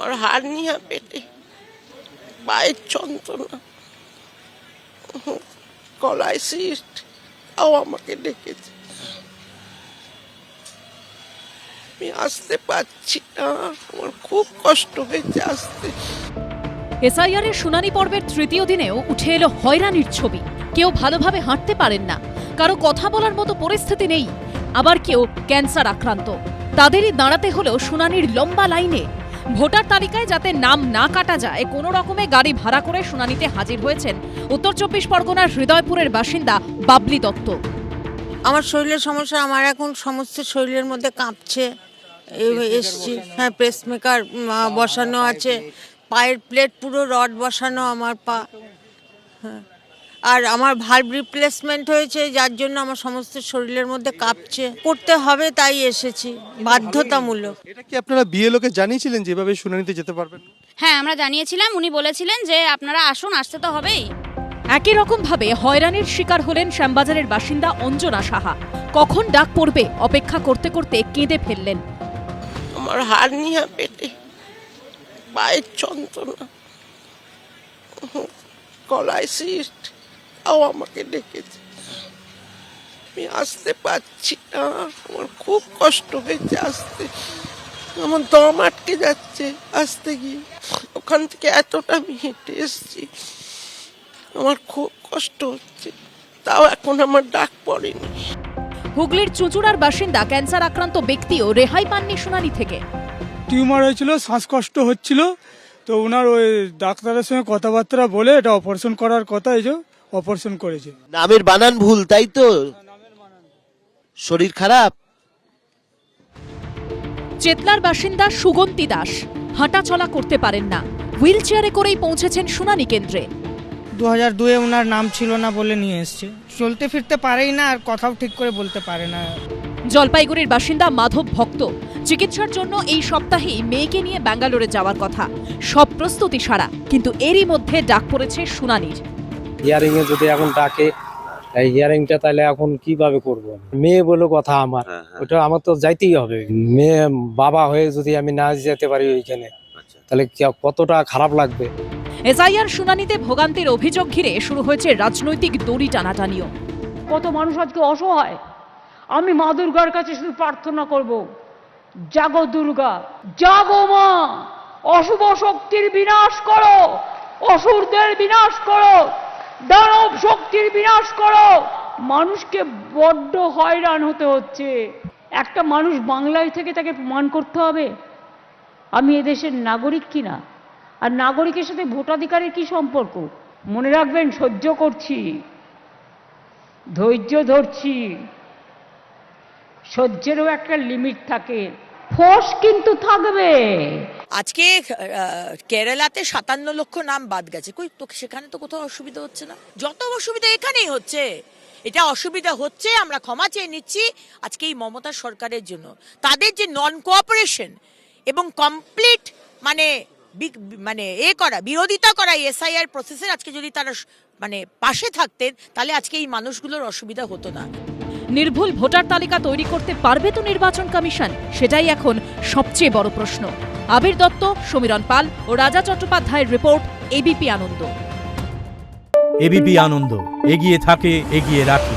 আমার হার্নিয়া পেটে, পায়ের যন্ত্রণা, গলায় সিস্ট, তাও আমাকে ডেকেছে। আমি আসতে পারছি না, আমার খুব কষ্ট হয়েছে আসতে। এসআইআর এর শুনানি পর্বের তৃতীয় দিনেও উঠে এলো হয়রানির ছবি। কেউ ভালোভাবে হাঁটতে পারেন না, কারো কথা বলার মতো পরিস্থিতি নেই, আবার কেউ ক্যান্সার আক্রান্ত। তাদেরই দাঁড়াতে হলো শুনানির লম্বা লাইনে। ভোটার তালিকায় যাতে নাম না কাটা যায়, কোনো রকমে গাড়ি ভাড়া করে শুনানিতে হাজির হয়েছেন উত্তর 24 পরগনার হৃদয়পুরের বাসিন্দা বাবলি দত্ত। আমার শরীরের সমস্যা, আমার এখন সমস্ত শরীরের মধ্যে কাঁপছে। এসছি, হ্যাঁ, পেসমেকার বসানো আছে, পায়ের প্লেট পুরো রড বসানো আমার পা, হ্যাঁ, আর আমার ভালভ রিপ্লেসমেন্ট হয়েছে, যার জন্য আমার সমস্ত শরীরের মধ্যে কাঁপছে। করতে হবে তাই এসেছি, বাধ্যতামূলক। এটা কি আপনারা বিএলওকে জানিয়েছিলেন যেভাবে শুনানিতে যেতে পারবেন? হ্যাঁ, আমরা জানিয়েছিলাম। উনি বলেছিলেন যে আপনারা আসুন, আসতে তো হবেই। একই রকম ভাবে হয়রানির শিকার হলেন শ্যামবাজারের বাসিন্দা অঞ্জনা সাহা। কখন ডাক পড়বে অপেক্ষা করতে করতে কেঁদে ফেললেন। আমার হার্নিয়া পেটে, পায়ের যন্ত্রণা, গলায় সিস্ট, তাও আমাকে ডেকেছে। আমি আসতে পারছি না, আমার খুব কষ্ট হয়েছে আসতে। আমার দম আটকে যাচ্ছে আসতে গিয়ে। ওখান থেকে এতটা আমি হেঁটে এসছি, আমার খুব কষ্ট হচ্ছে, তাও এখন আমার ডাক পড়েনি। হুগলির চুঁচুড়ার বাসিন্দা ক্যান্সার আক্রান্ত ব্যক্তিও রেহাই পাননি শুনানি থেকে। টিউমার হয়েছিল, শ্বাসকষ্ট হচ্ছিল, তো ওনার ওই ডাক্তারের সঙ্গে কথাবার্তা বলে এটা অপারেশন করার কথা, এই যে অপারেশন করেছে। নামের বানান ভুল, তাই তো? শরীর খারাপ? চেতলার বাসিন্দা সুগন্তি দাস হাঁটা চলা করতে পারেন না, হুইল চেয়ারে করেই পৌঁছেছেন শুনানি কেন্দ্রে। 2002-এ ওনার নাম ছিল না বলে নিয়ে এসছে। চলতে ফিরতে পারেই না, আর কথাও ঠিক করে বলতে পারে না। জলপাইগুড়ির বাসিন্দা মাধব ভক্ত চিকিৎসার জন্য এই সপ্তাহেই মেয়েকে নিয়ে ব্যাঙ্গালোরে যাওয়ার কথা। সব প্রস্তুতি সারা, কিন্তু এরই মধ্যে ডাক পড়েছে শুনানির। হিয়ারিং এ যদি এখন ডাকে, এই হিয়ারিংটা তাহলে এখন কিভাবে করব? মেয়ে বলে কথা আমার, ওটা আমার তো যাইতেই হবে। মেয়ে বাবা হয়ে যদি আমি না যেতে পারি ওইখানে, তাহলে কতটা খারাপ লাগবে। এসআইআর শুনানিতে ভোগান্তির অভিযোগ ঘিরে শুরু হয়েছে রাজনৈতিক দড়ি টানাটানিও। কত মানুষ আজকে অসহায়। আমি মা দুর্গার কাছে শুধু প্রার্থনা করব, জাগো দুর্গা, জাগো মা, অশুভ শক্তির বিনাশ করো, অসুরদের বিনাশ করো, দানব শক্তির বিনাশ করো। মানুষকে বড্ড হয়রান হতে হচ্ছে। একটা মানুষ বাংলায় থেকে তাকে প্রমাণ করতে হবে আমি এদেশের নাগরিক কিনা। আর নাগরিকের সাথে ভোটাধিকারের কি সম্পর্ক? মনে রাখবেন, সহ্য করছি, ধৈর্য ধরছি, সহ্যেরও একটা লিমিট থাকে, ফোর্স কিন্তু থাকবে। আজকে কেরালাতে 57 লক্ষ নাম বাদ গেছে, কই তো সেখানে তো কোথাও অসুবিধা হচ্ছে না? যত অসুবিধা এখানেই হচ্ছে। এটা অসুবিধা হচ্ছে, আমরা ক্ষমা চেয়ে নিচ্ছি আজকে এই মমতা সরকারের জন্য। তাদের যে নন কোঅপারেশন এবং কমপ্লিট মানে বিরোধিতা করা এসআইআর প্রসেসের, আজকে যদি তারা পাশে থাকতেন, তাহলে আজকে এই মানুষগুলোর অসুবিধা হতো না। নির্ভুল ভোটার তালিকা তৈরি করতে পারবে তো নির্বাচন কমিশন? সেটাই এখন সবচেয়ে বড় প্রশ্ন। আবির দত্ত, সমীরণ পাল ও রাজা চট্টোপাধ্যায়ের রিপোর্ট, এবিপি আনন্দ। এবিপি আনন্দ, এগিয়ে থাকে, এগিয়ে রাখে।